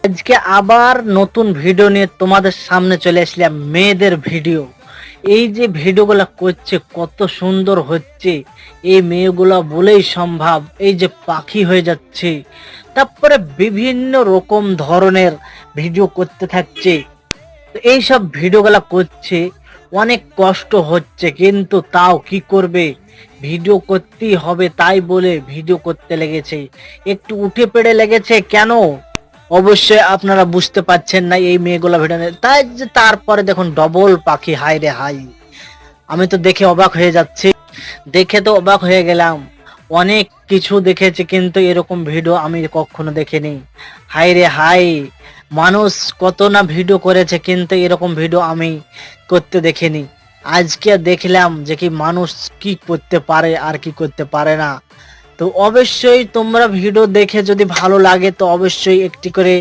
আজকে আবার নতুন ভিডিও নিয়ে তোমাদের সামনে চলে আসলাম। মেয়েদের ভিডিও, এই যে ভিডিওগুলো করছে কত সুন্দর হচ্ছে, এই মেয়েগুলো বলেই সম্ভব। এই যে পাখি হয়ে যাচ্ছে, তারপরে বিভিন্ন রকম ধরনের ভিডিও করতে থাকছে। তো এইসব ভিডিওগুলো করছে, অনেক কষ্ট হচ্ছে, কিন্তু তাও কি করবে, ভিডিও করতেই হবে তাই বলে ভিডিও করতে লেগেছে। একটু উঠে পড়ে লেগেছে কেন, অবশ্যই আপনারা বুঝতে পারছেন না এই মেয়েগুলো ভিডিও তাই যে তারপরে দেখুন ডবল পাখি, হাই রে হাই, আমি তো দেখে অবাক হয়ে যাচ্ছি। দেখে তো অবাক হয়ে গেলাম, অনেক কিছু দেখেছি কিন্তু এরকম ভিডিও আমি কখনো দেখিনি। হাই রে হাই, মানুষ কত না ভিডিও করেছে কিন্তু এরকম ভিডিও আমি করতে দেখিনি। আজকে দেখলাম যে কি মানুষ কি করতে পারে আর কি করতে পারে না। তো অবশ্যই তোমরা ভিডিও দেখে যদি ভালো লাগে তো অবশ্যই একটি করে